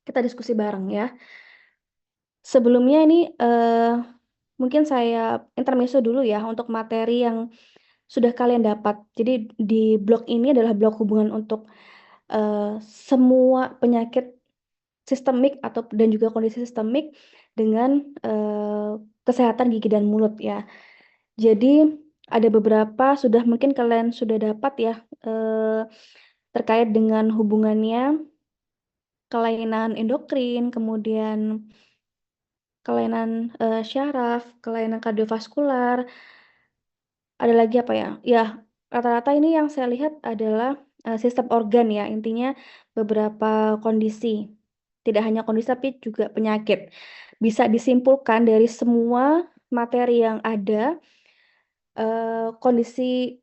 kita diskusi bareng ya. Sebelumnya ini mungkin saya intermezzo dulu ya untuk materi yang sudah kalian dapat. Jadi di blog ini adalah blog hubungan untuk semua penyakit sistemik atau dan juga kondisi sistemik dengan kesehatan gigi dan mulut ya. Jadi ada beberapa mungkin kalian sudah dapat ya terkait dengan hubungannya kelainan endokrin, kemudian kelainan syaraf, kelainan kardiovaskular, ada lagi apa ya? Ya, rata-rata ini yang saya lihat adalah sistem organ ya, intinya beberapa kondisi. Tidak hanya kondisi tapi juga penyakit. Bisa disimpulkan dari semua materi yang ada, kondisi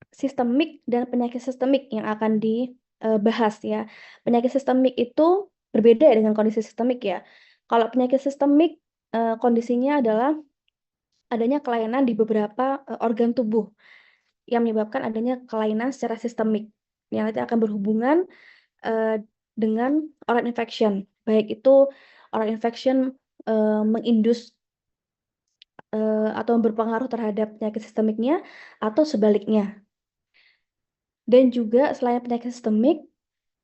sistemik dan penyakit sistemik yang akan dibahas ya. Penyakit sistemik itu berbeda ya dengan kondisi sistemik ya. Kalau penyakit sistemik, kondisinya adalah adanya kelainan di beberapa, organ tubuh yang menyebabkan adanya kelainan secara sistemik, yang nanti akan berhubungan, dengan oral infection. Baik itu oral infection, mengindus, atau berpengaruh terhadap penyakit sistemiknya atau sebaliknya. Dan juga selain penyakit sistemik,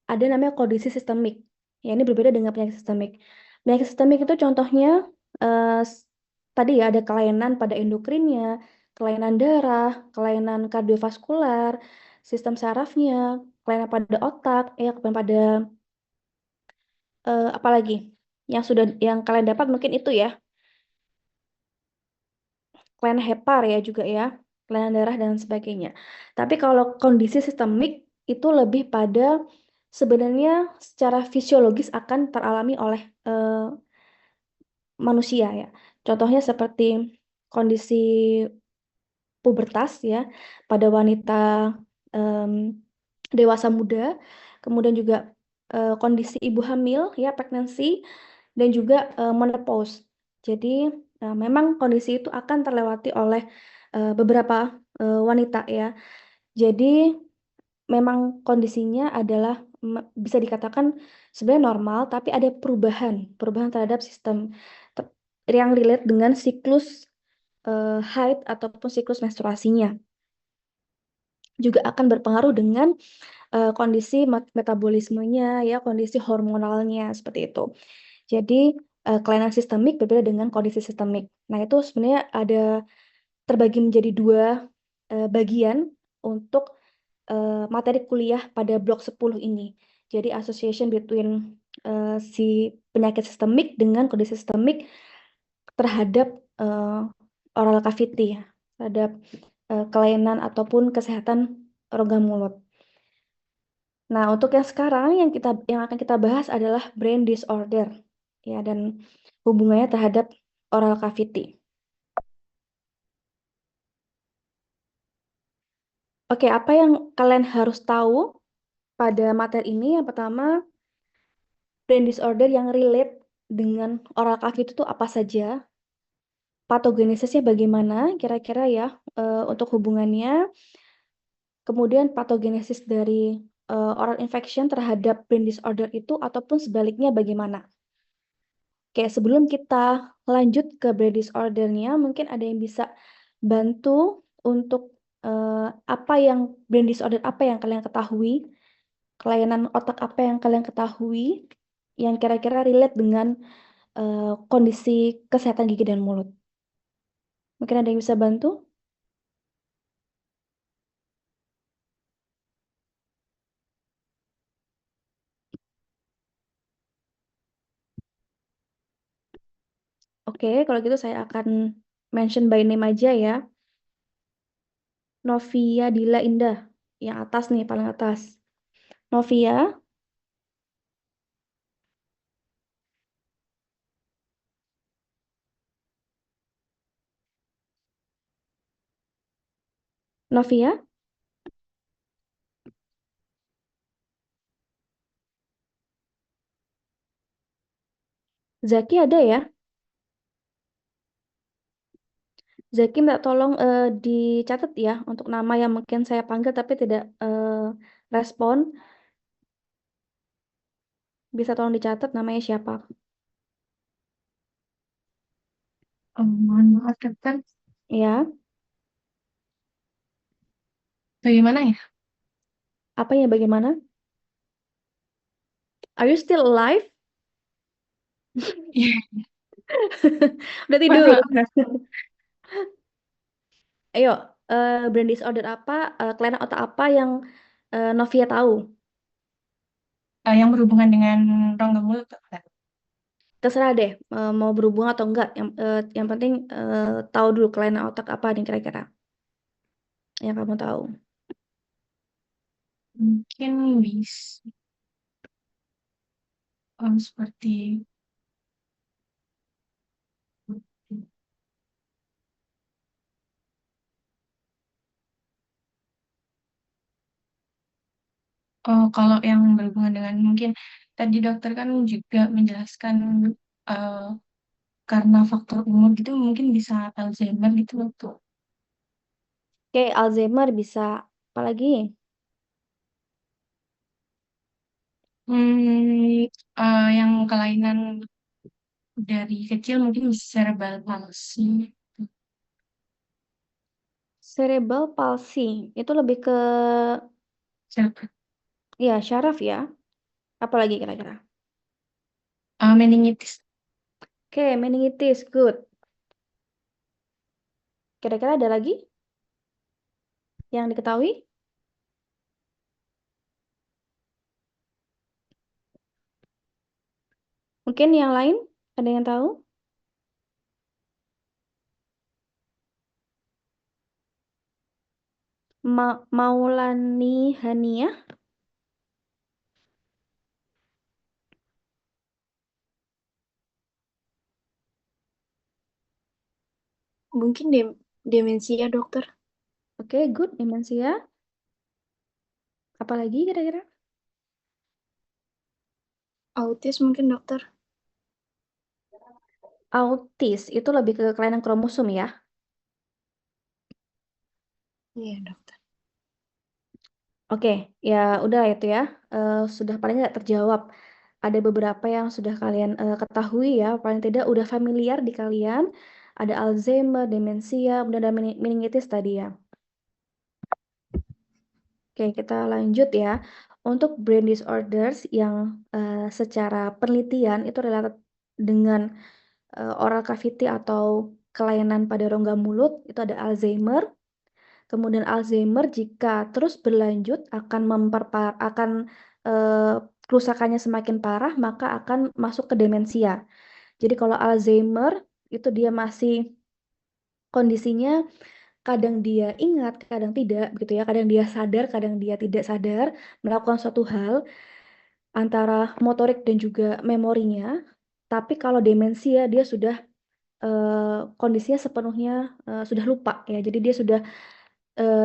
ada namanya kondisi sistemik. Ya, ini berbeda dengan penyakit sistemik. Penyakit sistemik itu contohnya eh, s- tadi ya ada kelainan pada endokrinnya, kelainan darah, kelainan kardiovaskular, sistem sarafnya, kelainan pada otak, ya kelainan pada apalagi yang kalian dapat mungkin itu ya, kelainan hepar ya juga ya, kelainan darah dan sebagainya. Tapi kalau kondisi sistemik itu lebih pada sebenarnya secara fisiologis akan teralami oleh manusia ya. Contohnya seperti kondisi pubertas ya pada wanita em, dewasa muda, kemudian juga kondisi ibu hamil ya pregnancy dan juga menopause. Jadi memang kondisi itu akan terlewati oleh beberapa wanita ya. Jadi memang kondisinya adalah bisa dikatakan sebenarnya normal, tapi ada perubahan terhadap sistem te- yang relate dengan siklus haid ataupun siklus menstruasinya. Juga akan berpengaruh dengan kondisi metabolismenya, ya, kondisi hormonalnya seperti itu. Jadi kelainan sistemik berbeda dengan kondisi sistemik. Nah, itu sebenarnya ada terbagi menjadi dua bagian untuk materi kuliah pada blok 10 ini. Jadi association between si penyakit sistemik dengan kondisi sistemik terhadap eh, oral cavity ya, terhadap kelainan ataupun kesehatan rongga mulut. Nah, untuk yang sekarang yang akan kita bahas adalah brain disorder ya dan hubungannya terhadap oral cavity. Oke, apa yang kalian harus tahu pada materi ini? Yang pertama, brain disorder yang relate dengan oral cavity itu apa saja? Patogenesisnya bagaimana? Kira-kira ya untuk hubungannya. Kemudian patogenesis dari oral infection terhadap brain disorder itu ataupun sebaliknya bagaimana? Oke, sebelum kita lanjut ke brain disordernya, mungkin ada yang bisa bantu untuk apa yang brain disorder apa yang kalian ketahui, kelainan otak apa yang kalian ketahui, yang kira-kira relate dengan kondisi kesehatan gigi dan mulut. Mungkin ada yang bisa bantu? Oke, kalau gitu saya akan mention by name aja ya. Novia Dila Indah, yang atas nih, paling atas. Novia, Novia, Zaki ada ya? Zaki minta tolong dicatat ya untuk nama yang mungkin saya panggil tapi tidak respon. Bisa tolong dicatat namanya siapa? Mohon maaf dokter, Ya, bagaimana ya? apa ya bagaimana? Are you still alive? Iya, Udah mohon tidur. maaf dokter. Ayo, brain disorder apa, kelainan otak apa yang Novia tahu? Yang berhubungan dengan rongga mulut dokter. Terserah deh, mau berhubungan atau enggak. Yang penting tahu dulu kelainan otak apa nih kira-kira yang kamu tahu. Mungkin bisa seperti kalau yang berhubungan dengan mungkin tadi dokter kan juga menjelaskan eh, karena faktor umur gitu mungkin bisa Alzheimer gitu dokter. Oke, Alzheimer bisa. Apalagi? Hmm, yang kelainan dari kecil mungkin cerebral palsy. Cerebral palsy. Itu lebih ke Cerebral- ya syaraf ya. Apalagi kira-kira? meningitis. Oke, meningitis. Good. Kira-kira ada lagi yang diketahui? Mungkin yang lain ada yang tahu? Maulani Hania? Mungkin demensia, dokter. Oke, good. Demensia. Apalagi kira-kira? Autis mungkin, dokter. Autis itu lebih ke kelainan kromosom ya. Iya, dokter. Oke, ya udah itu ya. Sudah paling nggak terjawab. Ada beberapa yang sudah kalian ketahui ya, paling tidak udah familiar di kalian. Ada Alzheimer, demensia, kemudian ada meningitis tadi ya. Oke, kita lanjut ya. Untuk brain disorders yang secara penelitian itu related dengan oral cavity atau kelainan pada rongga mulut, itu ada Alzheimer. Kemudian Alzheimer jika terus berlanjut akan kerusakannya semakin parah maka akan masuk ke demensia. Jadi kalau Alzheimer itu dia masih kondisinya kadang dia ingat, kadang tidak gitu ya. Kadang dia sadar, kadang dia tidak sadar melakukan suatu hal antara motorik dan juga memorinya. Tapi kalau demensia dia sudah kondisinya sepenuhnya sudah lupa ya. Jadi dia sudah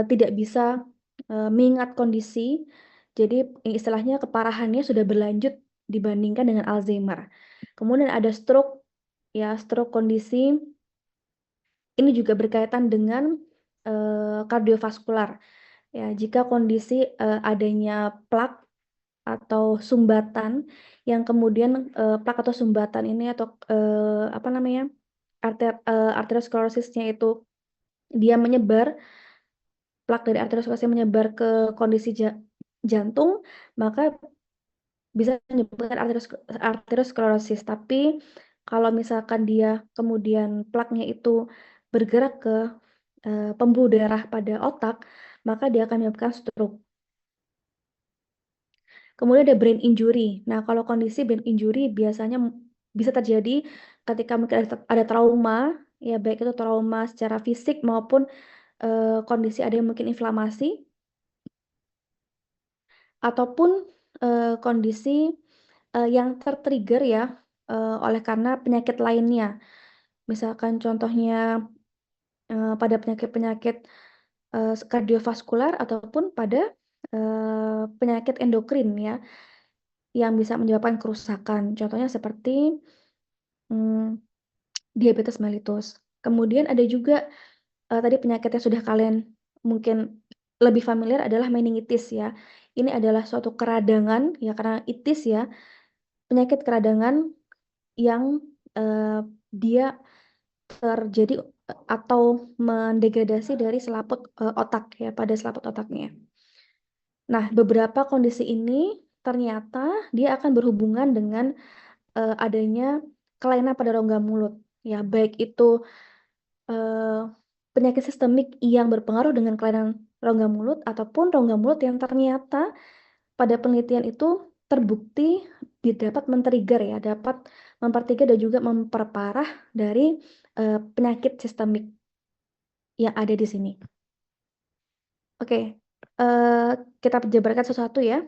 tidak bisa mengingat kondisi. Jadi istilahnya keparahannya sudah berlanjut dibandingkan dengan Alzheimer. Kemudian ada stroke, ya stroke kondisi ini juga berkaitan dengan kardiovaskular. Ya, jika kondisi adanya plak atau sumbatan yang kemudian plak atau sumbatan ini atau apa namanya arteriosclerosisnya itu dia menyebar plak dari arteriosklerosisnya menyebar ke kondisi jantung, maka bisa menyebabkan arteriosklerosis. Tapi kalau misalkan dia kemudian plaknya itu bergerak ke pembuluh darah pada otak, maka dia akan menyebabkan stroke. Kemudian ada brain injury. Nah, kalau kondisi brain injury biasanya bisa terjadi ketika mungkin ada trauma, ya baik itu trauma secara fisik maupun kondisi ada yang mungkin inflamasi ataupun kondisi yang tertrigger ya oleh karena penyakit lainnya. Misalkan contohnya pada penyakit-penyakit kardiovaskular ataupun pada penyakit endokrin ya yang bisa menyebabkan kerusakan. Contohnya seperti mm, diabetes mellitus. Kemudian ada juga tadi penyakit yang sudah kalian mungkin lebih familiar adalah meningitis ya. Ini adalah suatu keradangan ya karena itis ya. penyakit keradangan yang dia terjadi atau mendegradasi dari selaput otak ya, pada selaput otaknya. Nah, beberapa kondisi ini ternyata dia akan berhubungan dengan adanya kelainan pada rongga mulut ya, baik itu penyakit sistemik yang berpengaruh dengan kelainan rongga mulut ataupun rongga mulut yang ternyata pada penelitian itu terbukti dapat men-trigger ya, dapat mempertiga dan juga memperparah dari penyakit sistemik yang ada di sini. Oke, kita jabarkan sesuatu ya.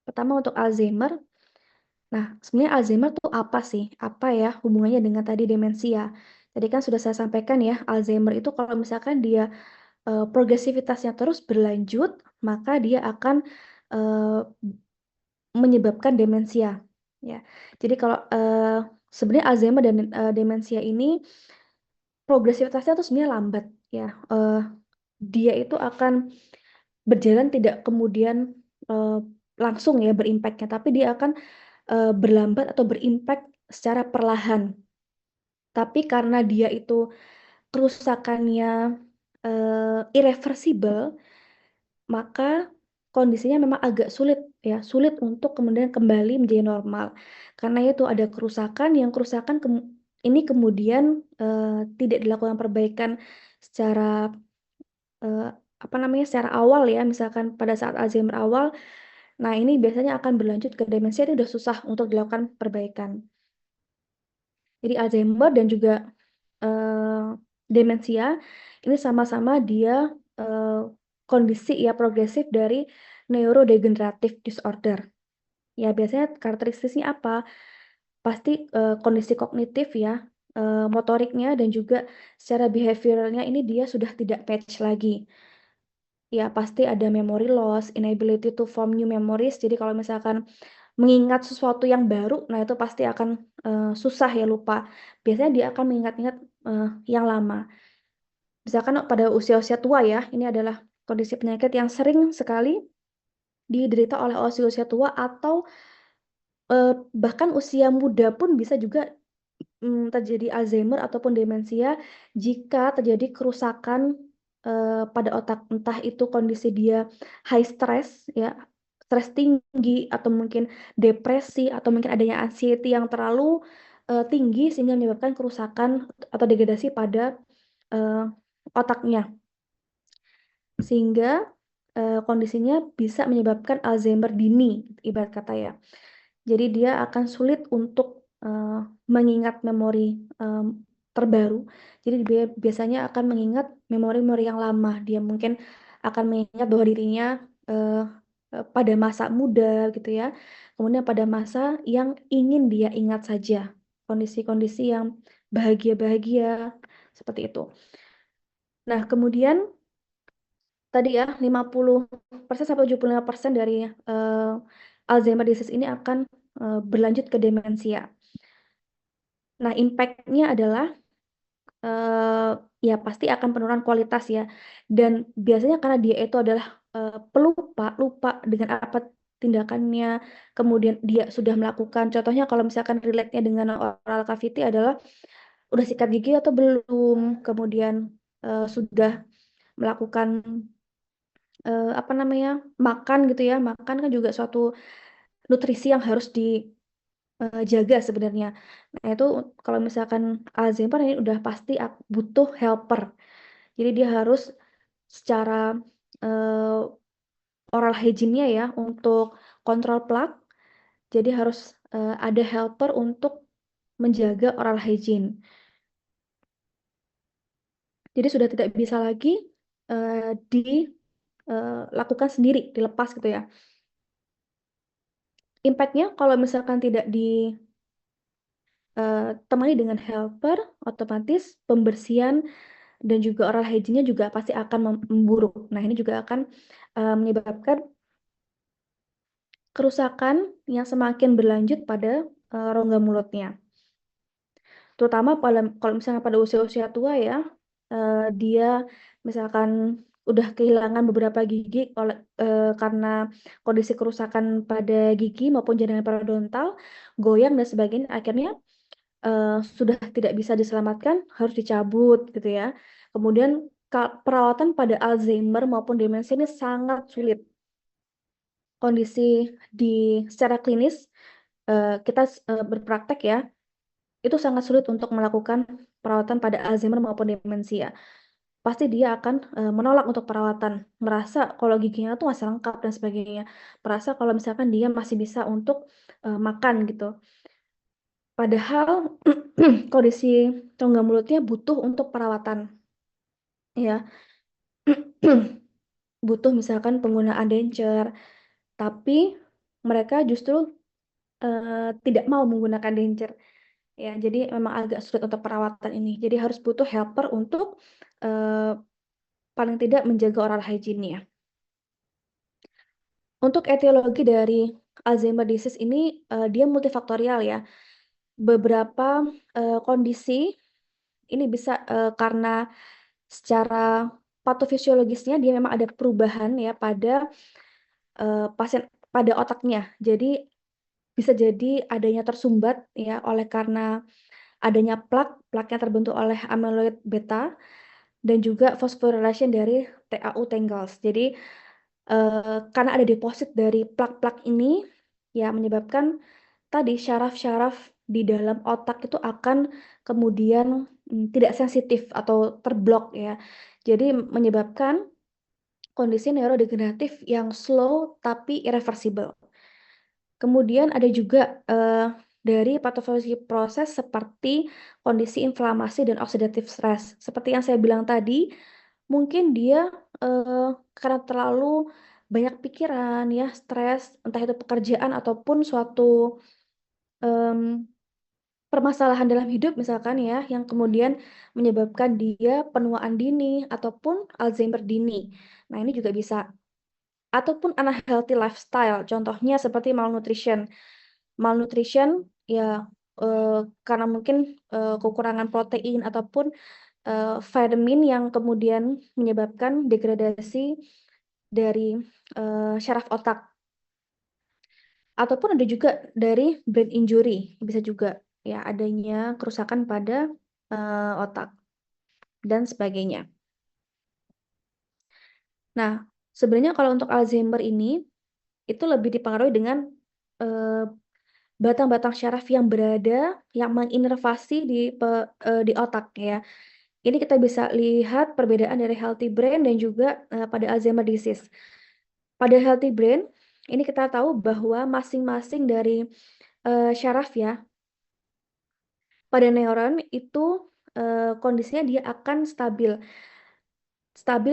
Pertama untuk Alzheimer. Nah, sebenarnya Alzheimer tuh apa sih? Apa ya hubungannya dengan tadi demensia? Tadi kan sudah saya sampaikan ya, Alzheimer itu kalau misalkan dia progresivitasnya terus berlanjut, maka dia akan menyebabkan demensia. Ya, jadi kalau sebenarnya Alzheimer dan demensia ini progresivitasnya tuh sebenarnya lambat ya. Dia itu akan berjalan tidak kemudian langsung ya berimpaknya, tapi dia akan berlambat atau berimpak secara perlahan. Tapi karena dia itu kerusakannya irreversible, maka kondisinya memang agak sulit ya, sulit untuk kemudian kembali menjadi normal. Karena itu ada kerusakan yang ini kemudian tidak dilakukan perbaikan secara apa namanya secara awal ya, misalkan pada saat Alzheimer awal. Nah, ini biasanya akan berlanjut ke demensia, itu udah susah untuk dilakukan perbaikan. Jadi Alzheimer dan juga demensia ini sama-sama dia kondisi ya progresif dari neurodegenerative disorder. Ya biasanya karakteristiknya apa? Pasti kondisi kognitif ya, motoriknya dan juga secara behavioralnya ini dia sudah tidak match lagi. Ya pasti ada memory loss, inability to form new memories. Jadi kalau misalkan mengingat sesuatu yang baru, nah itu pasti akan susah ya, lupa. Biasanya dia akan mengingat-ingat yang lama. Misalkan pada usia-usia tua ya, ini adalah kondisi penyakit yang sering sekali diderita oleh usia-usia tua atau bahkan usia muda pun bisa juga terjadi Alzheimer ataupun demensia jika terjadi kerusakan pada otak, entah itu kondisi dia high stress ya, stres tinggi atau mungkin depresi atau mungkin adanya anxiety yang terlalu tinggi sehingga menyebabkan kerusakan atau degradasi pada otaknya, sehingga kondisinya bisa menyebabkan Alzheimer dini ibarat kata ya. Jadi dia akan sulit untuk mengingat memori terbaru. Jadi dia biasanya akan mengingat memori-memori yang lama. Dia mungkin akan mengingat bahwa dirinya pada masa muda gitu ya. Kemudian pada masa yang ingin dia ingat saja. Kondisi-kondisi yang bahagia-bahagia seperti itu. Nah, kemudian tadi ya 50% sampai 75% dari Alzheimer disease ini akan berlanjut ke demensia. Nah, impact-nya adalah ya pasti akan penurunan kualitas ya. Dan biasanya karena dia itu adalah pelupa, lupa dengan apa tindakannya, kemudian dia sudah melakukan, contohnya kalau misalkan relate-nya dengan oral cavity adalah udah sikat gigi atau belum, kemudian sudah melakukan apa namanya makan gitu ya, makan kan juga suatu nutrisi yang harus dijaga sebenarnya. Nah itu kalau misalkan Alzheimer ini udah pasti butuh helper, jadi dia harus secara oral hygiene-nya ya untuk kontrol plaque, jadi harus ada helper untuk menjaga oral hygiene. Jadi sudah tidak bisa lagi dilakukan sendiri, dilepas gitu ya. Impact-nya kalau misalkan tidak ditemani dengan helper, otomatis pembersihan dan juga oral hygiene-nya juga pasti akan memburuk. Nah, ini juga akan menyebabkan kerusakan yang semakin berlanjut pada rongga mulutnya. Terutama kalau misalnya pada usia-usia tua ya, dia misalkan udah kehilangan beberapa gigi karena kondisi kerusakan pada gigi maupun jaringan parodontal, goyang dan sebagainya, akhirnya sudah tidak bisa diselamatkan, harus dicabut gitu ya. Kemudian perawatan pada Alzheimer maupun demensia ini sangat sulit. Kondisi secara klinis kita berpraktek ya, itu sangat sulit untuk melakukan perawatan pada Alzheimer maupun demensia. Pasti dia akan menolak untuk perawatan, merasa kalau giginya tuh masih lengkap dan sebagainya, merasa kalau misalkan dia masih bisa untuk makan gitu. Padahal kondisi rongga mulutnya butuh untuk perawatan, ya. Butuh misalkan penggunaan denture, tapi mereka justru tidak mau menggunakan denture. Ya, jadi memang agak sulit untuk perawatan ini. Jadi harus butuh helper untuk paling tidak menjaga oral hygiene ya. Untuk etiologi dari Alzheimer disease ini dia multifaktorial ya. Beberapa kondisi ini bisa karena secara patofisiologisnya dia memang ada perubahan ya pada pasien, pada otaknya. Jadi bisa jadi adanya tersumbat ya oleh karena adanya plaknya terbentuk oleh amyloid beta dan juga phosphorylation dari TAU tangles. Jadi karena ada deposit dari plak-plak ini ya menyebabkan tadi syaraf-syaraf di dalam otak itu akan kemudian tidak sensitif atau terblok ya. Jadi menyebabkan kondisi neurodegeneratif yang slow tapi irreversible. Kemudian ada juga dari patofisiologi proses seperti kondisi inflamasi dan oxidative stress. Seperti yang saya bilang tadi, mungkin dia karena terlalu banyak pikiran ya, stres, entah itu pekerjaan ataupun suatu permasalahan dalam hidup misalkan ya, yang kemudian menyebabkan dia penuaan dini ataupun Alzheimer dini. Nah, ini juga bisa. Ataupun unhealthy lifestyle, contohnya seperti malnutrition. Malnutrition ya karena mungkin kekurangan protein ataupun vitamin yang kemudian menyebabkan degradasi dari syaraf otak. Ataupun ada juga dari brain injury, bisa juga ya adanya kerusakan pada otak dan sebagainya. Nah, sebenarnya kalau untuk Alzheimer ini itu lebih dipengaruhi dengan batang-batang syaraf yang berada yang menginervasi di otak ya. Ini kita bisa lihat perbedaan dari healthy brain dan juga pada Alzheimer disease. Pada healthy brain ini kita tahu bahwa masing-masing dari syaraf ya pada neuron itu kondisinya dia akan stabil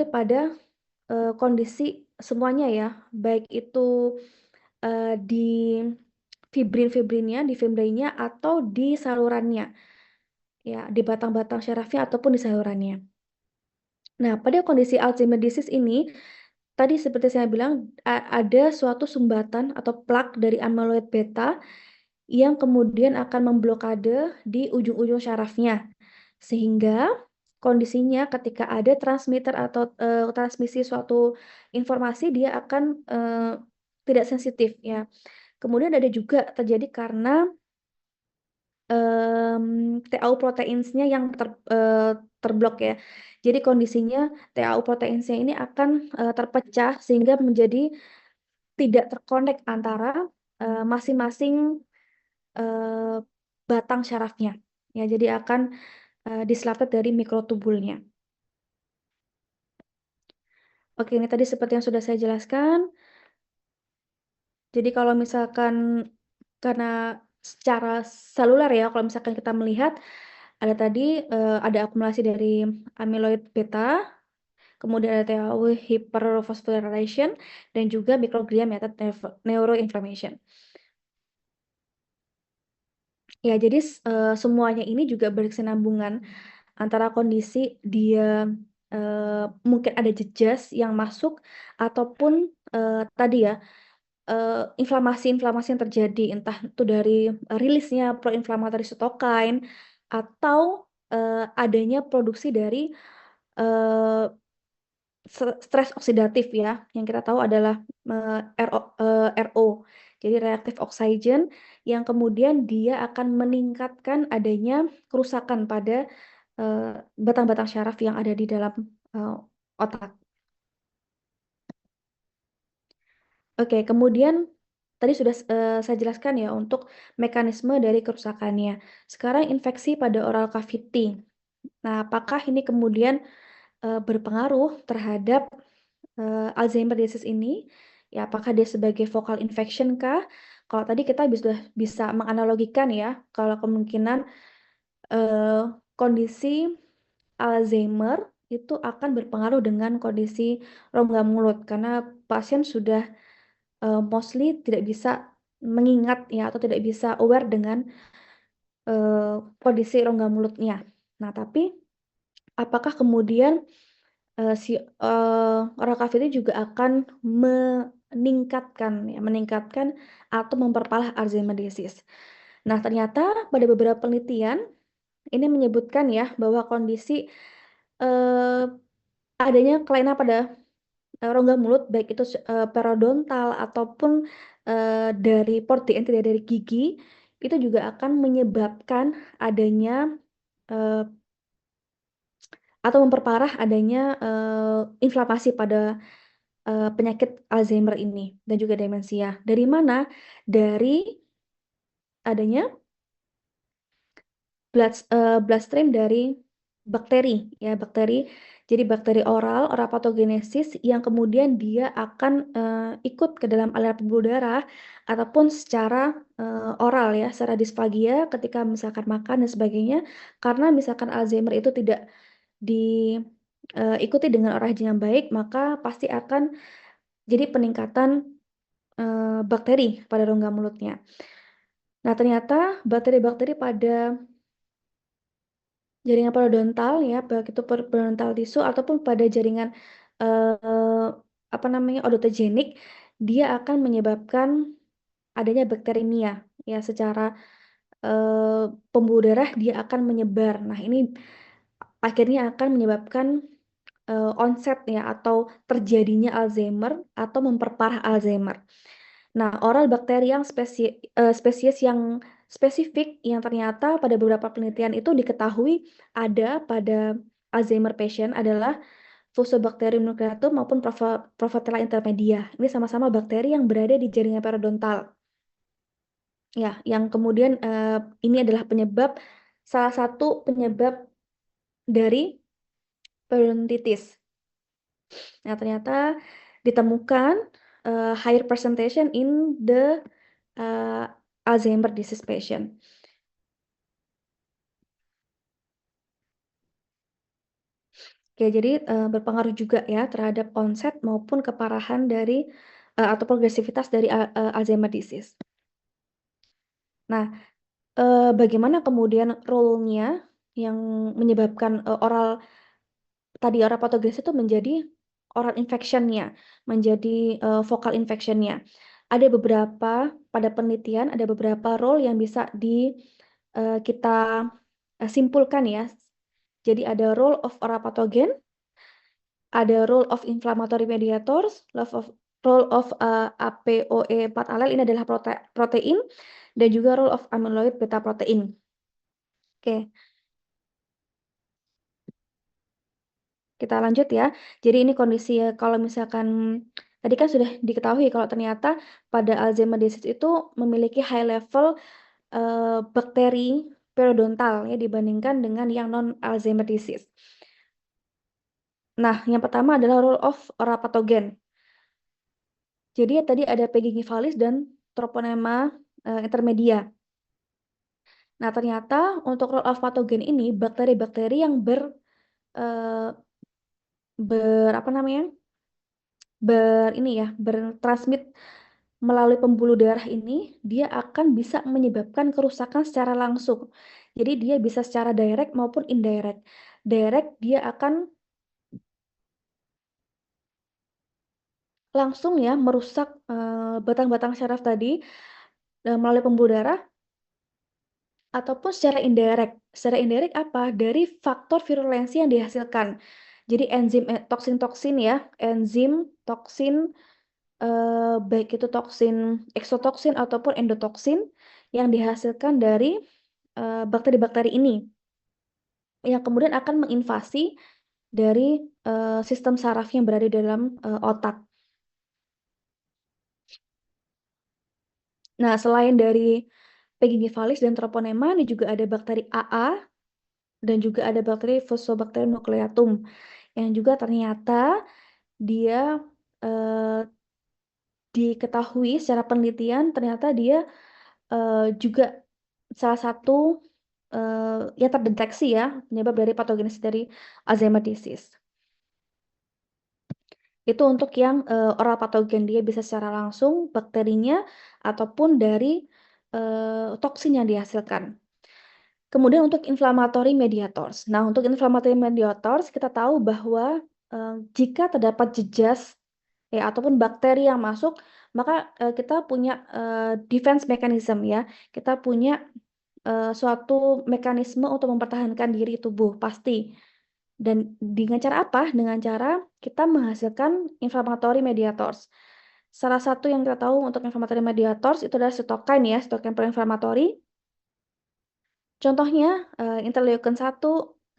pada kondisi semuanya ya, baik itu di fibrin-fibrinnya, di fibrinnya atau di salurannya. Ya, di batang-batang syarafnya ataupun di salurannya. Nah, pada kondisi Alzheimer disease ini, tadi seperti saya bilang, ada suatu sumbatan atau plak dari amyloid beta yang kemudian akan memblokade di ujung-ujung syarafnya. Sehingga kondisinya ketika ada transmitter atau transmisi suatu informasi, dia akan tidak sensitif ya. Kemudian ada juga terjadi karena TAU proteinsnya yang terblok ya. Jadi kondisinya TAU proteinsnya ini akan terpecah sehingga menjadi tidak terkonek antara masing-masing batang syarafnya. Ya, jadi akan disrupted dari mikrotubulnya. Oke, ini tadi seperti yang sudah saya jelaskan. Jadi kalau misalkan karena secara seluler ya, kalau misalkan kita melihat ada tadi ada akumulasi dari amyloid beta, kemudian ada TAU hyperphosphorylation dan juga microglia mediated neuroinflammation. Ya, jadi semuanya ini juga berkesinambungan antara kondisi dia mungkin ada jejas yang masuk ataupun tadi ya inflamasi-inflamasi yang terjadi entah itu dari rilisnya proinflammatory cytokine atau adanya produksi dari stres oksidatif ya, yang kita tahu adalah RO, jadi reactive oxygen, yang kemudian dia akan meningkatkan adanya kerusakan pada batang-batang syaraf yang ada di dalam otak. Oke, kemudian tadi sudah saya jelaskan ya untuk mekanisme dari kerusakannya. Sekarang infeksi pada oral cavity. Nah, apakah ini kemudian berpengaruh terhadap Alzheimer disease ini? Ya, apakah dia sebagai focal infection kah? Kalau tadi kita bisa menganalogikan ya, kalau kemungkinan kondisi Alzheimer itu akan berpengaruh dengan kondisi rongga mulut karena pasien sudah mostly tidak bisa mengingat ya atau tidak bisa aware dengan kondisi rongga mulutnya. Nah, tapi apakah kemudian si oral cavity juga akan meningkatkan atau memperparah Alzheimer disease. Nah, ternyata pada beberapa penelitian ini menyebutkan ya bahwa kondisi eh, adanya kelainan pada rongga mulut baik itu periodontal ataupun dari porti tidak dari gigi itu juga akan menyebabkan adanya eh, atau memperparah adanya inflamasi pada penyakit Alzheimer ini dan juga demensia. Dari mana? Dari adanya bloodstream dari bakteri ya bakteri. Jadi bakteri oral patogenesis yang kemudian dia akan ikut ke dalam aliran pembuluh darah ataupun secara oral ya, secara disfagia ketika misalkan makan dan sebagainya. Karena misalkan Alzheimer itu tidak diikuti dengan oral hygiene yang baik, maka pasti akan jadi peningkatan bakteri pada rongga mulutnya. Nah, ternyata bakteri-bakteri pada jaringan periodontal ya, baik itu periodontal tisu ataupun pada jaringan odontogenik, dia akan menyebabkan adanya bakterimia ya secara pembuluh darah dia akan menyebar. Nah, ini akhirnya akan menyebabkan onset ya atau terjadinya Alzheimer atau memperparah Alzheimer. Nah, oral bakteri yang spesies yang spesifik yang ternyata pada beberapa penelitian itu diketahui ada pada Alzheimer patient adalah Fusobacterium nucleatum maupun Prevotella intermedia. Ini sama-sama bakteri yang berada di jaringan periodontal. Ya, yang kemudian ini adalah salah satu penyebab dari periodontitis. Nah, ternyata ditemukan higher presentation in the Alzheimer disease patient. Oke, jadi berpengaruh juga ya terhadap onset maupun keparahan dari atau progresivitas dari Alzheimer disease. Nah, bagaimana kemudian role-nya yang menyebabkan oral patogenesis itu menjadi oral infection-nya, menjadi focal infection-nya. Ada beberapa pada penelitian ada beberapa role yang bisa kita simpulkan ya. Jadi ada role of oral pathogen, ada role of inflammatory mediators, role of APOE4 allele ini adalah protein dan juga role of amyloid beta protein. Oke. Kita lanjut ya. Jadi ini kondisi kalau misalkan tadi kan sudah diketahui kalau ternyata pada Alzheimer disease itu memiliki high level bakteri periodontal ya dibandingkan dengan yang non Alzheimer disease. Nah, yang pertama adalah role of oral pathogen. Jadi tadi ada P. gingivalis dan Troponema intermedia. Nah, ternyata untuk role of pathogen ini bakteri-bakteri yang bertransmit melalui pembuluh darah ini, dia akan bisa menyebabkan kerusakan secara langsung. Jadi dia bisa secara direct maupun indirect. Direct dia akan langsung ya merusak batang-batang syaraf tadi melalui pembuluh darah ataupun secara indirect. Secara indirect apa? Dari faktor virulensi yang dihasilkan. Jadi enzim toksin-toksin ya, enzim, toksin, baik itu toksin eksotoksin ataupun endotoksin yang dihasilkan dari bakteri-bakteri ini, yang kemudian akan menginvasi dari sistem saraf yang berada di dalam otak. Nah, selain dari P. gingivalis dan Treponema, ini juga ada bakteri AA dan juga ada bakteri Fusobacterium nucleatum yang juga ternyata dia eh, diketahui secara penelitian ternyata dia juga salah satu yang terdeteksi ya penyebab dari patogenesis dari Alzheimer disease. Itu untuk yang oral patogen, dia bisa secara langsung bakterinya ataupun dari toksin yang dihasilkan. Kemudian untuk inflammatory mediators. Nah, untuk inflammatory mediators kita tahu bahwa jika terdapat jejas ya ataupun bakteri yang masuk, maka kita punya defense mechanism ya. Kita punya suatu mekanisme untuk mempertahankan diri tubuh pasti. Dan dengan cara apa? Dengan cara kita menghasilkan inflammatory mediators. Salah satu yang kita tahu untuk inflammatory mediators itu adalah sitokin ya, sitokin proinflamatory. Contohnya interleukin 1, 6,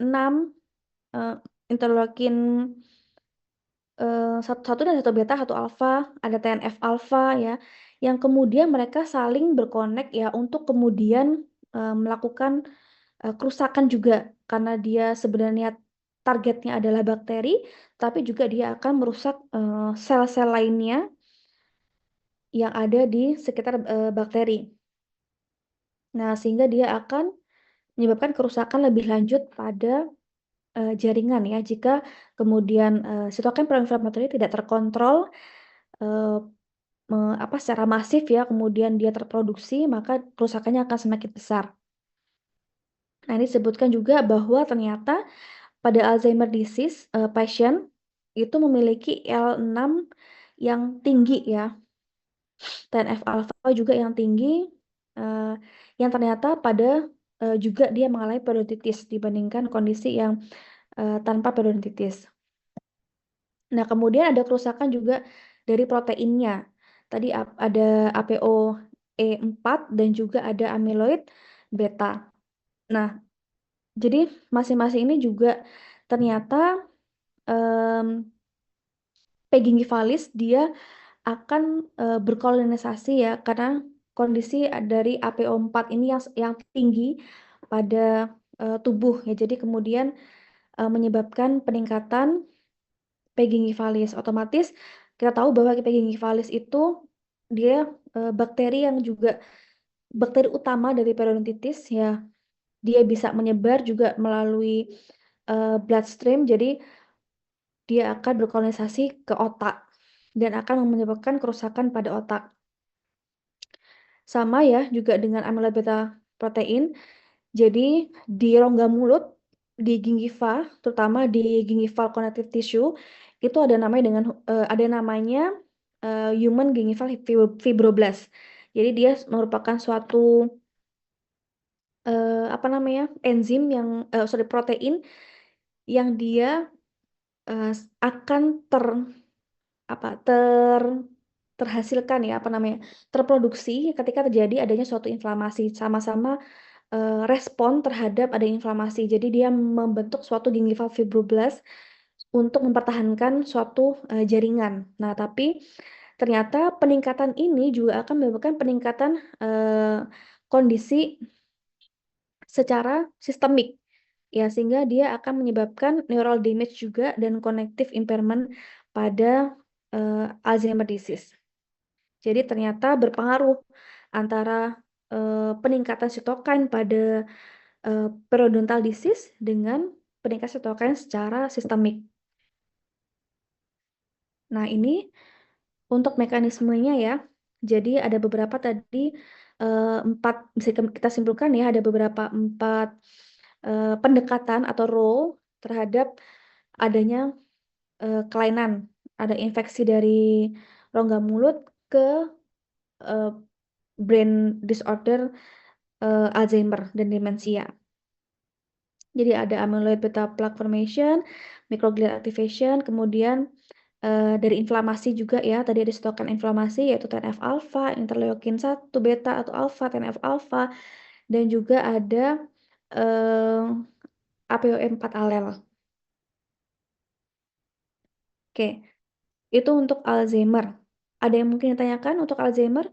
interleukin 1 dan 1 beta, 1 alfa, ada TNF alfa ya, yang kemudian mereka saling berkonek ya untuk kemudian melakukan kerusakan juga karena dia sebenarnya targetnya adalah bakteri, tapi juga dia akan merusak sel-sel lainnya yang ada di sekitar bakteri. Nah, sehingga dia akan menyebabkan kerusakan lebih lanjut pada jaringan ya jika kemudian sitokin proinflamatory tidak terkontrol secara masif ya kemudian dia terproduksi maka kerusakannya akan semakin besar. Nah, ini disebutkan juga bahwa ternyata pada Alzheimer disease patient itu memiliki L6 yang tinggi ya, TNF alpha juga yang tinggi, yang ternyata pada juga dia mengalami periodontitis dibandingkan kondisi yang tanpa periodontitis. Nah, kemudian ada kerusakan juga dari proteinnya. Tadi ada APOE4 dan juga ada amyloid beta. Nah, jadi masing-masing ini juga ternyata P. gingivalis dia akan berkolonisasi ya karena kondisi dari APO4 ini yang tinggi pada tubuh ya. Jadi kemudian menyebabkan peningkatan P. gingivalis. Otomatis kita tahu bahwa P. gingivalis itu dia bakteri yang juga bakteri utama dari periodontitis ya. Dia bisa menyebar juga melalui bloodstream, jadi dia akan berkolonisasi ke otak dan akan menyebabkan kerusakan pada otak. Sama ya juga dengan amyloid beta protein. Jadi di rongga mulut, di gingiva, terutama di gingival connective tissue, itu ada namanya human gingival fibroblast. Jadi dia merupakan suatu enzim yang protein yang dia akan terhasilkan ya terproduksi ketika terjadi adanya suatu inflamasi, sama-sama respon terhadap ada inflamasi. Jadi dia membentuk suatu gingival fibroblast untuk mempertahankan suatu jaringan. Nah, tapi ternyata peningkatan ini juga akan menyebabkan peningkatan kondisi secara sistemik ya, sehingga dia akan menyebabkan neural damage juga dan connective impairment pada Alzheimer disease. Jadi ternyata berpengaruh antara peningkatan sitokin pada periodontal disease dengan peningkatan sitokin secara sistemik. Nah, ini untuk mekanismenya ya. Jadi ada beberapa tadi 4 bisa kita simpulkan ya, ada beberapa 4 pendekatan atau role terhadap adanya kelainan. Ada infeksi dari rongga mulut ke brain disorder Alzheimer dan demensia. Jadi ada amyloid beta plaque formation, microglia activation, kemudian dari inflamasi juga ya, tadi ada sitokin inflamasi yaitu TNF alpha, interleukin 1 beta atau alpha, TNF alpha, dan juga ada APOE4 alel. Oke, itu untuk Alzheimer. Ada yang mungkin ditanyakan untuk Alzheimer?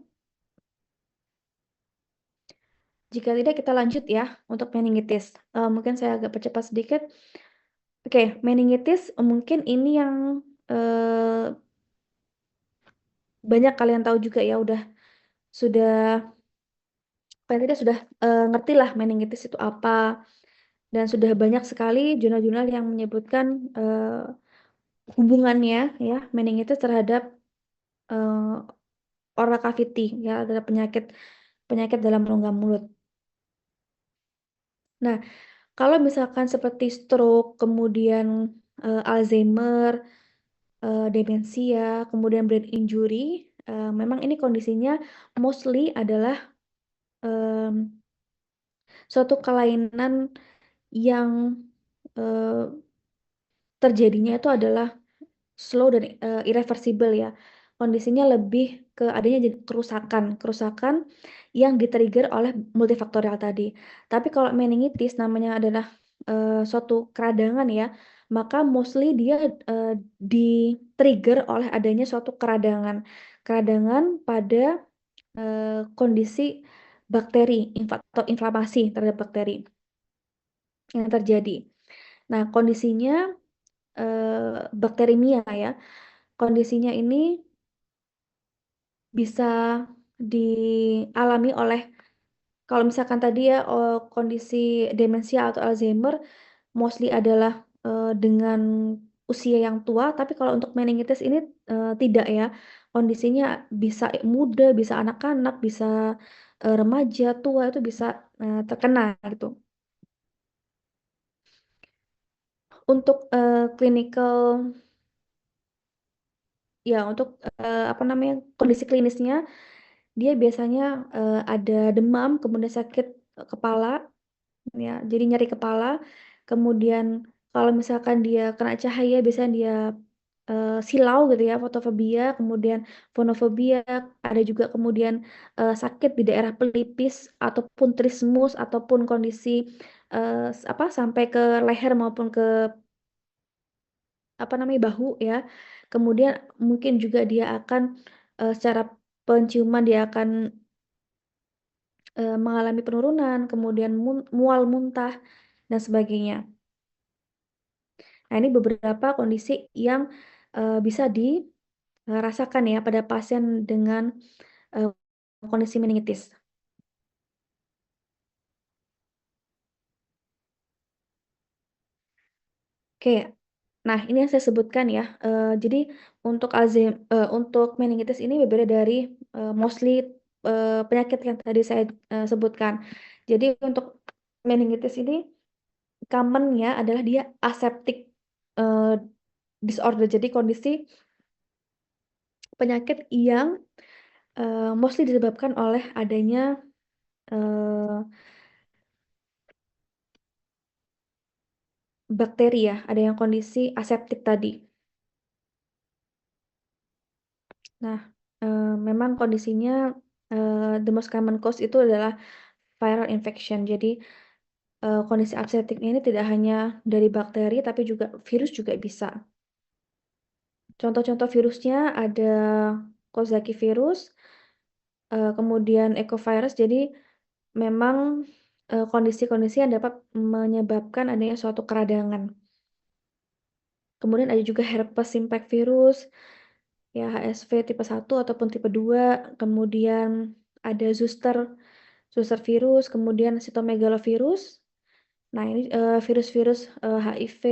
Jika tidak, kita lanjut ya untuk meningitis. Mungkin saya agak percepat sedikit. Oke, meningitis mungkin ini yang banyak kalian tahu juga ya, sudah paling tidak sudah ngerti lah meningitis itu apa, dan sudah banyak sekali jurnal-jurnal yang menyebutkan hubungannya ya meningitis terhadap oral cavity ya, adalah penyakit dalam rongga mulut. Nah, kalau misalkan seperti stroke, kemudian Alzheimer, demensia, kemudian brain injury, memang ini kondisinya mostly adalah suatu kelainan yang terjadinya itu adalah slow dan irreversible ya. Kondisinya lebih ke adanya kerusakan yang di-trigger oleh multifaktorial tadi. Tapi kalau meningitis namanya adalah suatu keradangan ya, maka mostly dia di-trigger oleh adanya suatu keradangan pada kondisi bakteri atau inflamasi terhadap bakteri yang terjadi. Nah, kondisinya bakterimia ya. Kondisinya ini bisa dialami oleh, kalau misalkan tadi ya kondisi demensia atau Alzheimer mostly adalah dengan usia yang tua, tapi kalau untuk meningitis ini tidak ya. Kondisinya bisa muda, bisa anak-anak, bisa remaja, tua itu bisa terkena gitu. Untuk clinical ya, untuk apa namanya, kondisi klinisnya dia biasanya ada demam, kemudian sakit kepala ya, jadi nyeri kepala. Kemudian kalau misalkan dia kena cahaya biasanya dia silau gitu ya, fotofobia, kemudian fonofobia, ada juga kemudian sakit di daerah pelipis ataupun trismus ataupun kondisi apa sampai ke leher maupun ke apa namanya, bahu ya. Kemudian mungkin juga dia akan secara penciuman dia akan mengalami penurunan, kemudian mual, muntah, dan sebagainya. Nah, ini beberapa kondisi yang bisa dirasakan ya pada pasien dengan kondisi meningitis. Oke, nah ini yang saya sebutkan ya. Jadi untuk meningitis ini berbeda dari mostly penyakit yang tadi saya sebutkan. Jadi untuk meningitis ini common-nya adalah dia aseptic disorder. Jadi kondisi penyakit yang mostly disebabkan oleh adanya bakteri ya, ada yang kondisi aseptik tadi. Nah, memang kondisinya the most common cause itu adalah viral infection. Jadi kondisi aseptik ini tidak hanya dari bakteri, tapi juga virus juga bisa. Contoh-contoh virusnya ada Coxsackie virus, kemudian ecovirus. Jadi memang kondisi-kondisi yang dapat menyebabkan adanya suatu keradangan. Kemudian ada juga herpes simplex virus, ya HSV tipe 1 ataupun tipe 2. Kemudian ada zoster virus, kemudian cytomegalovirus. Nah, ini virus-virus HIV,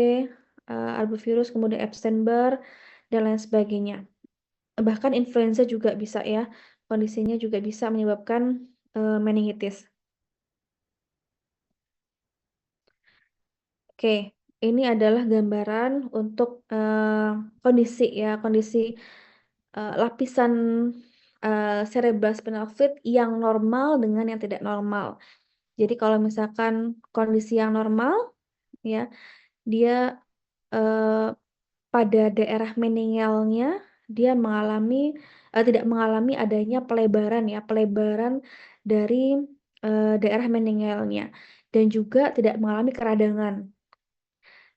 arbovirus, kemudian Epstein-Barr, dan lain sebagainya. Bahkan influenza juga bisa ya, kondisinya juga bisa menyebabkan meningitis. Oke, ini adalah gambaran untuk kondisi ya, kondisi lapisan cerebrospinal fluid yang normal dengan yang tidak normal. Jadi kalau misalkan kondisi yang normal ya. Dia pada daerah meningelnya dia tidak mengalami adanya pelebaran dari daerah meningelnya dan juga tidak mengalami keradangan.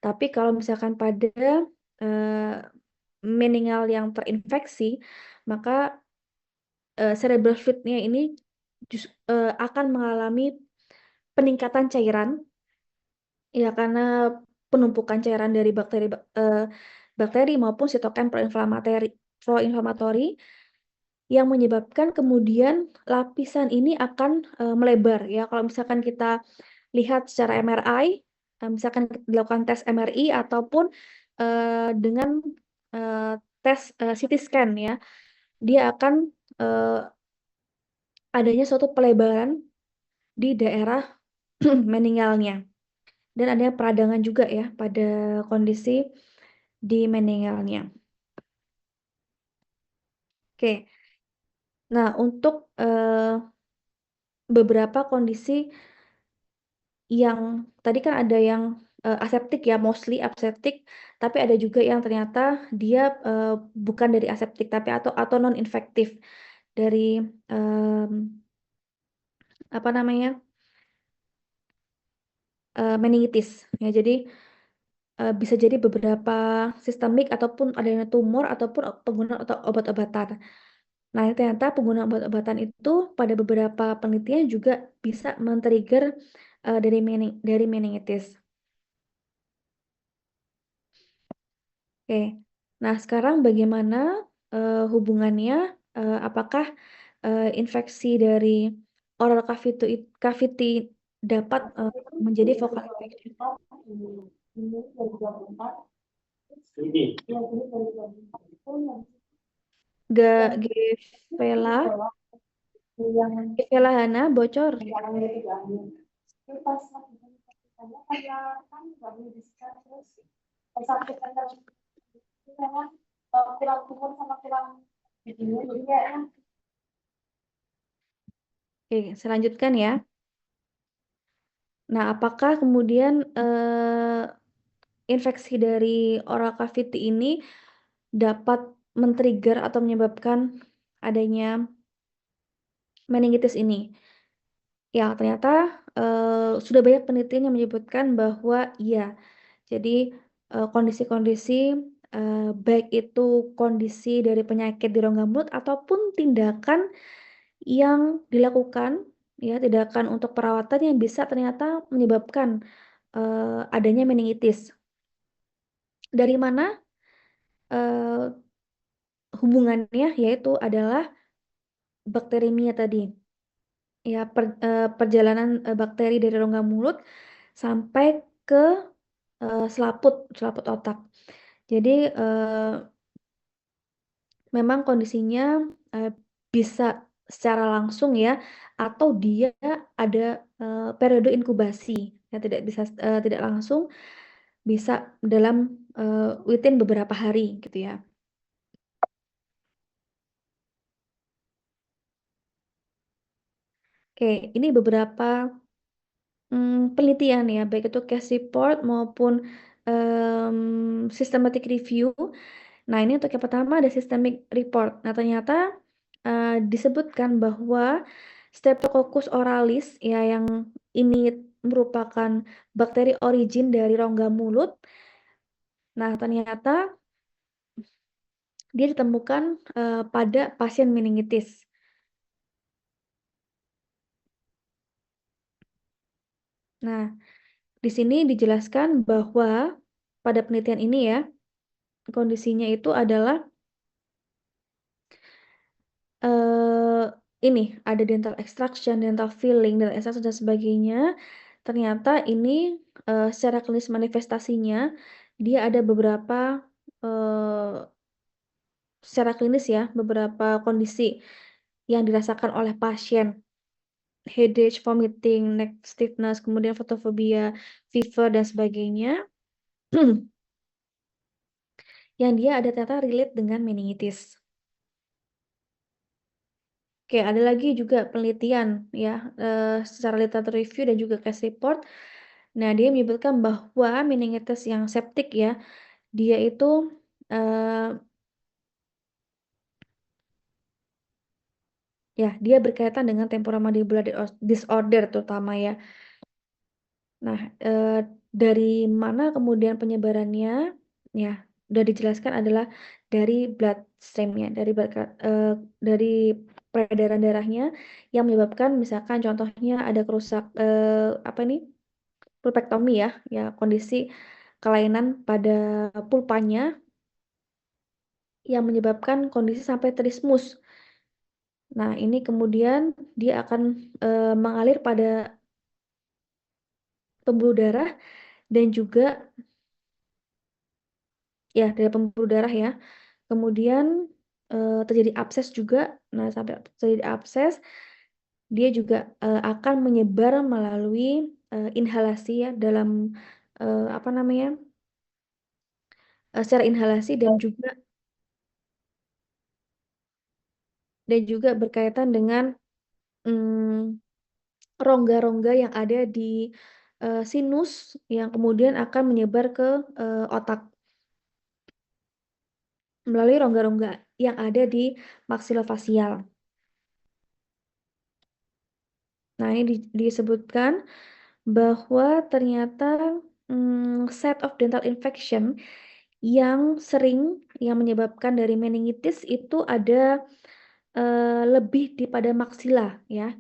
Tapi kalau misalkan pada meningal yang terinfeksi, maka cerebral fluidnya ini akan mengalami peningkatan cairan, ya karena penumpukan cairan dari bakteri maupun sitokin proinflamatori yang menyebabkan kemudian lapisan ini akan melebar ya. Kalau misalkan kita lihat secara MRI, misalkan dilakukan tes MRI ataupun dengan tes CT scan ya, dia akan adanya suatu pelebaran di daerah meningalnya dan adanya peradangan juga ya pada kondisi di meningalnya. Oke, nah untuk beberapa kondisi yang tadi kan ada yang aseptik ya, mostly aseptik, tapi ada juga yang ternyata dia bukan dari aseptik tapi atau non infektif dari apa namanya meningitis ya. Jadi bisa jadi beberapa sistemik ataupun adanya tumor ataupun penggunaan obat-obatan. Nah, ternyata penggunaan obat-obatan itu pada beberapa penelitian juga bisa men-trigger dari meningitis. Oke, nah sekarang bagaimana hubungannya? Apakah infeksi dari oral cavity dapat menjadi focal infection? Gevela Hana bocor. Oke, selanjutkan ya. Nah, apakah kemudian infeksi dari oral cavity ini dapat men-trigger atau menyebabkan adanya meningitis ini? Ya, ternyata sudah banyak penelitian yang menyebutkan bahwa iya. Jadi kondisi-kondisi baik itu kondisi dari penyakit di rongga mulut ataupun tindakan yang dilakukan ya, tindakan untuk perawatan yang bisa ternyata menyebabkan adanya meningitis. Dari mana hubungannya? Yaitu adalah bakteremia tadi. Ya, perjalanan bakteri dari rongga mulut sampai ke selaput otak. Jadi memang kondisinya bisa secara langsung ya, atau dia ada periode inkubasi ya, tidak langsung, bisa dalam within beberapa hari gitu ya. Oke, ini beberapa penelitian ya, baik itu case report maupun systematic review. Nah, ini untuk yang pertama ada systemic report. Nah, ternyata disebutkan bahwa Streptococcus oralis ya, yang ini merupakan bakteri origin dari rongga mulut. Nah, ternyata dia ditemukan pada pasien meningitis. Nah, di sini dijelaskan bahwa pada penelitian ini ya, kondisinya itu adalah ini ada dental extraction, dental filling, dan extraction dan sebagainya. Ternyata ini secara klinis manifestasinya dia ada beberapa secara klinis ya, beberapa kondisi yang dirasakan oleh pasien. Headache, vomiting, neck stiffness, kemudian photophobia, fever dan sebagainya. Yang dia ada ternyata relate dengan meningitis. Oke, ada lagi juga penelitian ya, secara literatur review dan juga case report Nah, dia menyebutkan bahwa meningitis yang septik ya, dia itu ya dia berkaitan dengan temporomandibular disorder terutama ya. Nah, dari mana kemudian penyebarannya? Ya, udah dijelaskan adalah dari bloodstreamnya, dari peredaran darahnya yang menyebabkan, misalkan contohnya ada kerusak apa nih, pulpektomi ya, ya kondisi kelainan pada pulpanya yang menyebabkan kondisi sampai trismus. Nah, ini kemudian dia akan mengalir pada pembuluh darah dan juga ya dari pembuluh darah ya. Kemudian terjadi abses juga. Nah, sampai terjadi abses, dia juga akan menyebar melalui inhalasi ya dalam apa namanya? Secara inhalasi dan juga berkaitan dengan mm, rongga-rongga yang ada di sinus yang kemudian akan menyebar ke otak melalui rongga-rongga yang ada di maksilofasial. Nah, ini disebutkan bahwa ternyata set of dental infection yang menyebabkan dari meningitis itu ada lebih di pada maksila ya.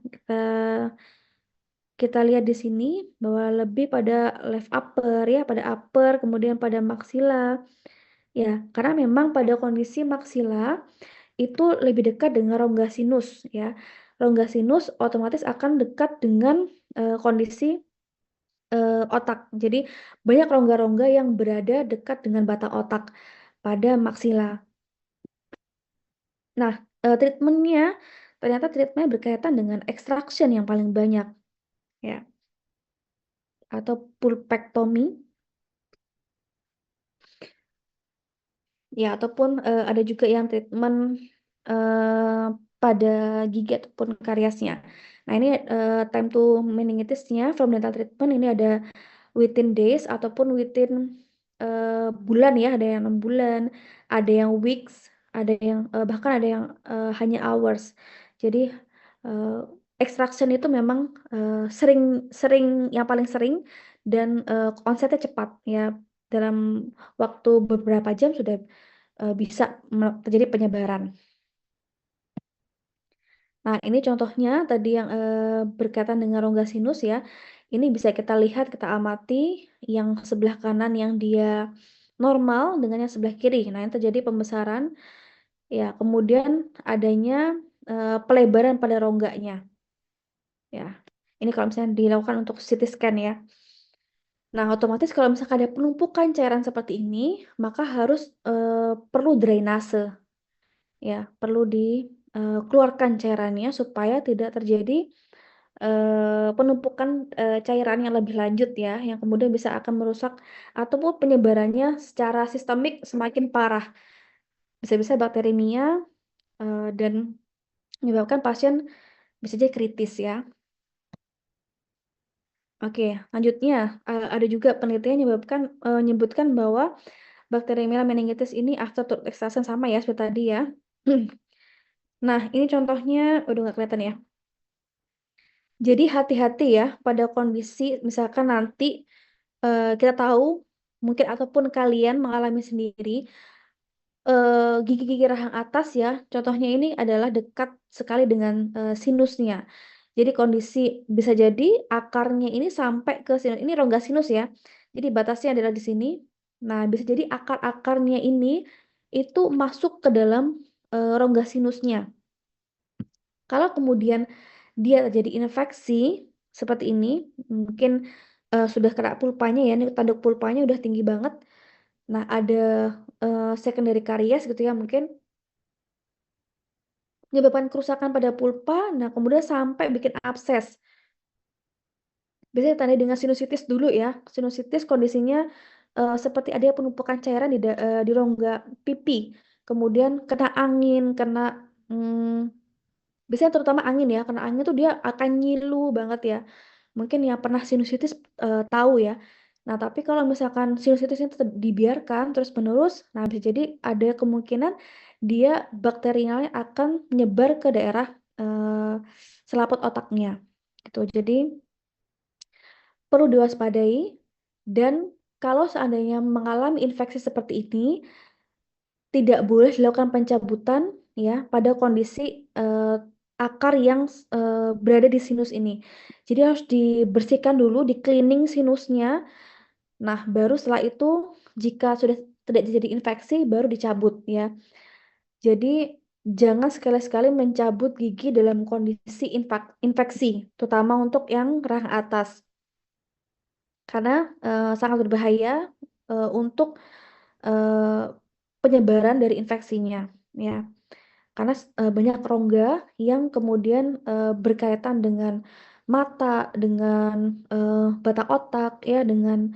Kita lihat di sini bahwa lebih pada left upper ya, pada upper, kemudian pada maksila. Ya, karena memang pada kondisi maksila itu lebih dekat dengan rongga sinus ya. Rongga sinus otomatis akan dekat dengan kondisi otak. Jadi banyak rongga-rongga yang berada dekat dengan batang otak pada maksila. Nah, ternyata treatmentnya berkaitan dengan extraction yang paling banyak ya, atau pulpektomi. Ya, ataupun ada juga yang treatment eh, pada gigi ataupun kariesnya. Nah, ini time to meningitisnya from dental treatment ini ada within days ataupun within bulan ya, ada yang 6 bulan, ada yang weeks, ada yang bahkan ada yang hanya hours. Jadi eh, extraction itu memang sering sering yang paling sering dan onsetnya cepat ya, dalam waktu beberapa jam sudah bisa terjadi penyebaran. Nah, ini contohnya tadi yang berkaitan dengan rongga sinus ya. Ini bisa kita lihat, kita amati yang sebelah kanan yang dia normal dengan yang sebelah kiri. Nah, yang terjadi pembesaran ya, kemudian adanya pelebaran pada rongganya ya. Ini kalau misalnya dilakukan untuk CT scan ya. Nah, otomatis kalau misalkan ada penumpukan cairan seperti ini, maka harus perlu drainase ya, perlu dikeluarkan cairannya supaya tidak terjadi penumpukan cairan yang lebih lanjut ya, yang kemudian bisa akan merusak ataupun penyebarannya secara sistemik semakin parah. Bisa-bisa bakteremia dan menyebabkan pasien bisa jadi kritis ya. Oke, lanjutnya ada juga penelitian menyebutkan bahwa Bacteremia meningitis ini after tooth extraction sama ya seperti tadi ya. Nah, ini contohnya udah nggak kelihatan ya. Jadi hati-hati ya pada kondisi misalkan nanti kita tahu mungkin ataupun kalian mengalami sendiri gigi-gigi rahang atas ya. Contohnya ini adalah dekat sekali dengan sinusnya. Jadi kondisi bisa jadi akarnya ini sampai ke sinus. Ini rongga sinus ya. Jadi batasnya adalah di sini. Nah, bisa jadi akar-akarnya ini itu masuk ke dalam rongga sinusnya. Kalau kemudian dia terjadi infeksi seperti ini, mungkin sudah kena pulpanya ya, ini tanduk pulpanya udah tinggi banget. Nah, ada secondary karies gitu ya, mungkin menyebabkan kerusakan pada pulpa, nah kemudian sampai bikin abses. Biasanya tanda dengan sinusitis dulu ya. Sinusitis kondisinya seperti ada penumpukan cairan di rongga pipi. Kemudian kena angin, biasanya terutama angin ya. Kena angin tuh dia akan nyilu banget ya. Mungkin yang pernah sinusitis tahu ya. Nah, tapi kalau misalkan sinusitisnya tetap dibiarkan terus-menerus, nah bisa jadi ada kemungkinan dia bakterinya akan menyebar ke daerah selaput otaknya gitu. Jadi perlu diwaspadai, dan kalau seandainya mengalami infeksi seperti ini tidak boleh dilakukan pencabutan ya pada kondisi akar yang berada di sinus ini. Jadi harus dibersihkan dulu, di cleaning sinusnya. Nah, baru setelah itu jika sudah tidak terjadi infeksi baru dicabut ya. Jadi jangan sekali-sekali mencabut gigi dalam kondisi infeksi, terutama untuk yang rahang atas, karena sangat berbahaya untuk eh, penyebaran dari infeksinya ya. Karena banyak rongga yang kemudian berkaitan dengan mata, dengan batang otak ya, dengan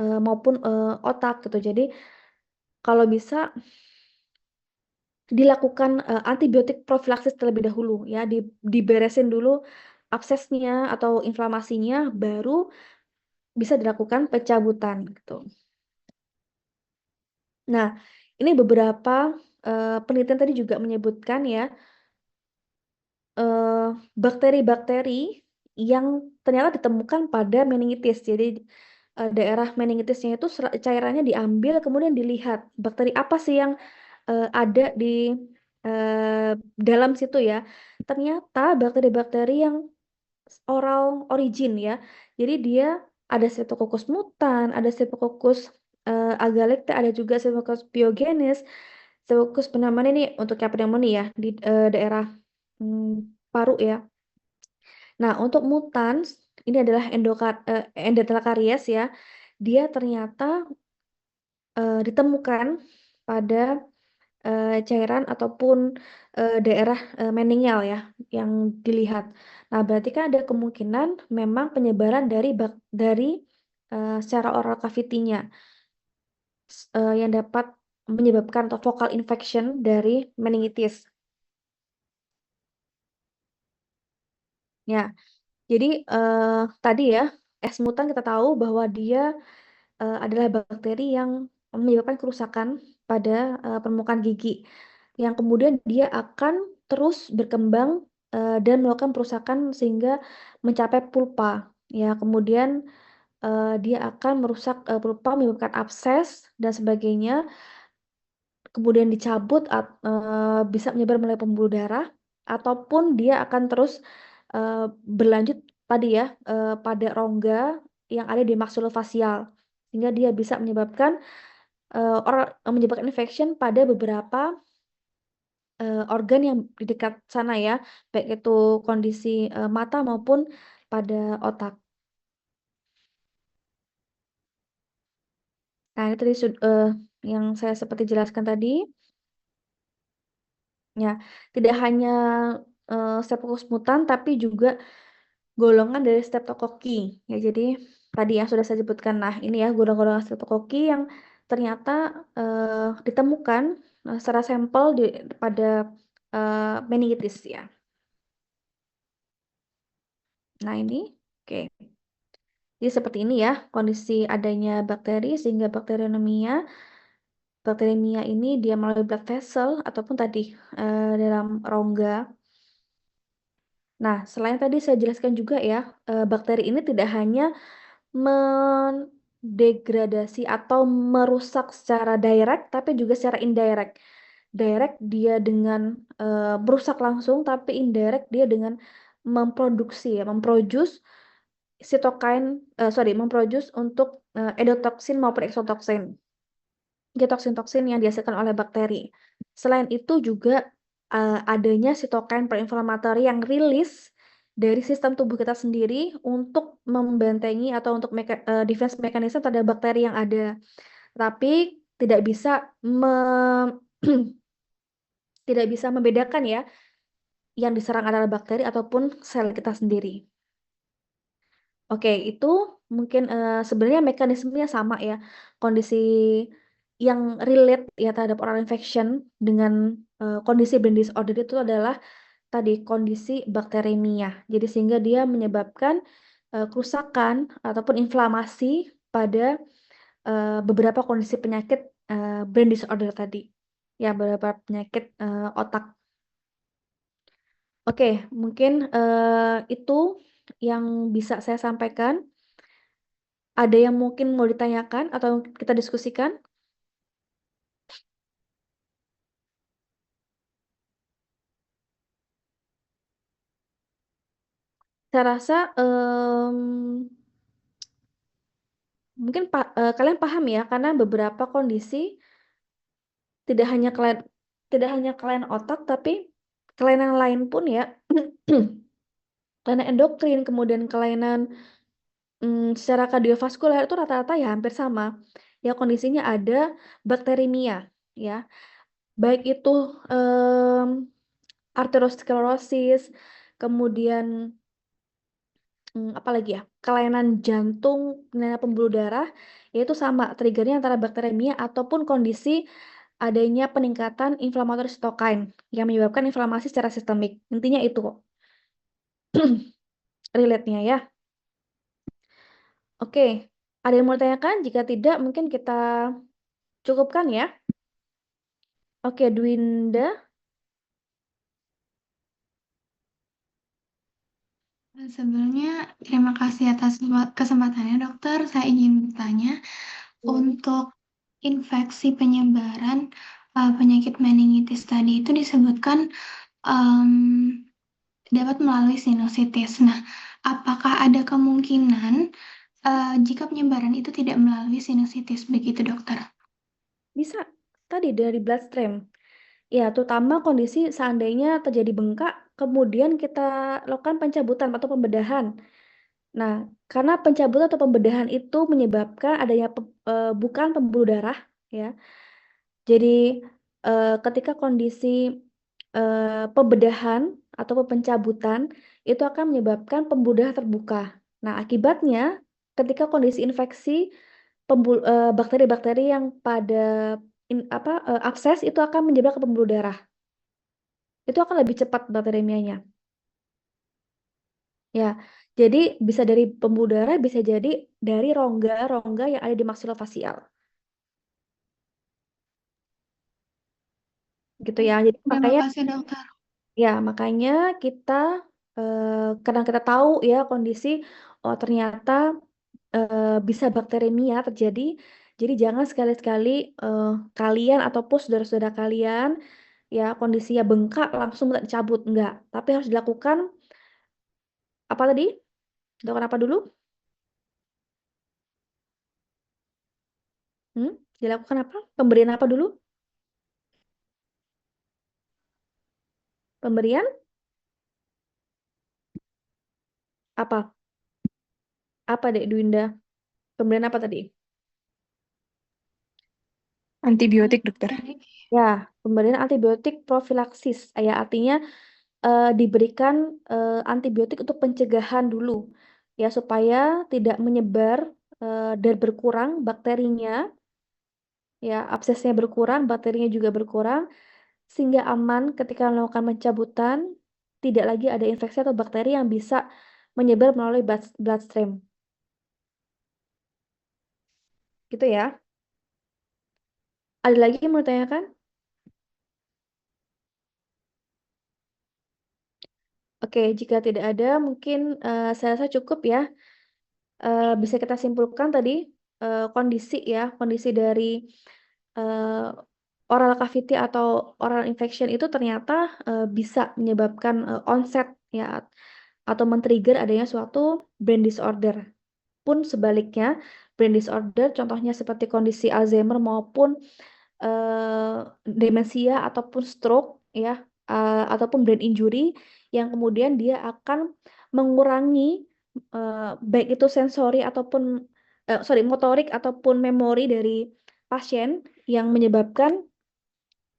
maupun otak gitu. Jadi kalau bisa dilakukan antibiotik profilaksis terlebih dahulu ya, diberesin dulu absesnya atau inflamasinya, baru bisa dilakukan pencabutan gitu. Nah, ini beberapa penelitian tadi juga menyebutkan ya, bakteri-bakteri yang ternyata ditemukan pada meningitis. Jadi daerah meningitisnya itu cairannya diambil kemudian dilihat bakteri apa sih yang ada di dalam situ ya. Ternyata bakteri-bakteri yang oral origin ya. Jadi dia ada Streptococcus mutan, ada Streptococcus agalactiae, ada juga Streptococcus pyogenes. Streptococcus pneumonia ini untuk yang pneumonia ya di daerah paru ya. Nah, untuk mutans ini adalah Endothelial caries ya. Dia ternyata ditemukan pada cairan ataupun daerah meningeal ya yang dilihat. Nah, berarti kan ada kemungkinan memang penyebaran dari secara oral cavity-nya yang dapat menyebabkan atau focal infection dari meningitis. Ya, jadi tadi ya S mutan kita tahu bahwa dia adalah bakteri yang menyebabkan kerusakan pada permukaan gigi, yang kemudian dia akan terus berkembang dan melakukan perusakan sehingga mencapai pulpa. Ya, kemudian dia akan merusak pulpa, menyebabkan abses dan sebagainya. Kemudian dicabut, bisa menyebar melalui pembuluh darah, ataupun dia akan terus berlanjut tadi ya pada rongga yang ada di maksulofasial, sehingga dia bisa menyebabkan menyebabkan infection pada beberapa organ yang di dekat sana ya, baik itu kondisi mata maupun pada otak. Nah, ini tadi yang saya seperti jelaskan tadi. Ya, tidak hanya Streptococcus mutan, tapi juga golongan dari Streptococci. Ya, jadi tadi yang sudah saya sebutkan. Nah, ini ya golongan Streptococci yang ternyata ditemukan secara sampel pada meningitis ya. Nah, ini oke. Jadi seperti ini ya kondisi adanya bakteri, sehingga bakteriemia ini dia melalui blood vessel ataupun tadi dalam rongga. Nah, selain tadi saya jelaskan juga ya, bakteri ini tidak hanya mendegradasi atau merusak secara direct, tapi juga secara indirect. Direct dia dengan merusak langsung, tapi indirect dia dengan memproduksi ya, memproduce memproduce untuk endotoksin maupun eksotoksin, toksin-toksin yang dihasilkan oleh bakteri. Selain itu juga adanya sitokain proinflamatory yang rilis dari sistem tubuh kita sendiri untuk membentengi atau untuk defense mechanism terhadap bakteri yang ada. Tapi tidak bisa tidak bisa membedakan ya yang diserang adalah bakteri ataupun sel kita sendiri. Oke, itu mungkin sebenarnya mekanismenya sama ya. Kondisi yang relate ya terhadap oral infection dengan kondisi brain disorder itu adalah tadi kondisi bakteremia. Jadi sehingga dia menyebabkan kerusakan ataupun inflamasi pada beberapa kondisi penyakit brain disorder tadi. Ya, beberapa penyakit otak. Oke, mungkin itu yang bisa saya sampaikan. Ada yang mungkin mau ditanyakan atau kita diskusikan? Saya rasa mungkin kalian paham ya, karena beberapa kondisi tidak hanya kelainan otak, tapi kelainan lain pun ya, kelainan endokrin, kemudian kelainan secara kardiovaskuler itu rata-rata ya hampir sama. Ya kondisinya ada bakterimia, ya, baik itu arteriosklerosis, kemudian apa lagi ya, kelainan jantung, kelainan pembuluh darah, yaitu sama triggernya antara bakteremia ataupun kondisi adanya peningkatan inflamatori sitokain yang menyebabkan inflamasi secara sistemik. Intinya itu kok. Relate-nya ya. Oke, ada yang mau ditanyakan? Jika tidak, mungkin kita cukupkan ya. Oke, Dwinda. Sebelumnya, terima kasih atas kesempatannya, dokter. Saya ingin bertanya, untuk infeksi penyebaran penyakit meningitis tadi itu disebutkan em, dapat melalui sinusitis. Nah, apakah ada kemungkinan jika penyebaran itu tidak melalui sinusitis, begitu, dokter? Bisa tadi dari bloodstream. Ya, terutama kondisi seandainya terjadi bengkak, kemudian kita lakukan pencabutan atau pembedahan. Nah, karena pencabutan atau pembedahan itu menyebabkan adanya bukaan pembuluh darah, ya. Jadi ketika kondisi pembedahan atau pencabutan itu akan menyebabkan pembuluh darah terbuka. Nah, akibatnya ketika kondisi infeksi bakteri-bakteri yang pada abses itu akan menyebar ke pembuluh darah. Itu akan lebih cepat bakteremianya. Ya, jadi bisa dari pembuluh darah, bisa jadi dari rongga-rongga yang ada di maksilofasial. Gitu ya. Jadi Terima makanya kasih, dokter. makanya kita kadang kita tahu ya kondisi oh ternyata bisa bakteremia terjadi. Jadi jangan sekali-sekali kalian ataupun saudara-saudara kalian ya kondisinya bengkak langsung minta dicabut enggak, tapi harus dilakukan apa tadi? Dilakukan apa dulu? Dilakukan apa? Pemberian apa dulu? Pemberian apa? Apa Dek Dwinda? Pemberian apa tadi? Antibiotik, dokter. Ya, pemberian antibiotik profilaksis. Ya, artinya diberikan antibiotik untuk pencegahan dulu. Ya, supaya tidak menyebar dan berkurang bakterinya. Ya, absesnya berkurang, bakterinya juga berkurang. Sehingga aman ketika melakukan pencabutan, tidak lagi ada infeksi atau bakteri yang bisa menyebar melalui bloodstream. Gitu ya. Ada lagi yang mau ditanyakan? Oke, jika tidak ada, mungkin saya rasa cukup ya. Bisa kita simpulkan tadi kondisi ya, kondisi dari oral cavity atau oral infection itu ternyata bisa menyebabkan onset ya atau men-trigger adanya suatu brain disorder. Pun sebaliknya, brain disorder contohnya seperti kondisi Alzheimer maupun demensia ataupun stroke ya ataupun brain injury yang kemudian dia akan mengurangi baik itu sensori ataupun motorik ataupun memori dari pasien yang menyebabkan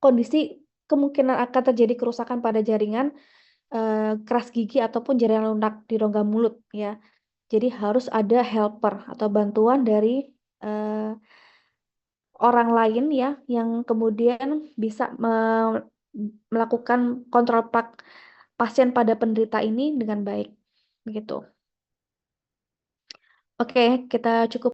kondisi kemungkinan akan terjadi kerusakan pada jaringan keras gigi ataupun jaringan lunak di rongga mulut ya. Jadi harus ada helper atau bantuan dari eh, orang lain ya yang kemudian bisa melakukan kontrol pasien pada penderita ini dengan baik. Begitu. Oke, kita cukup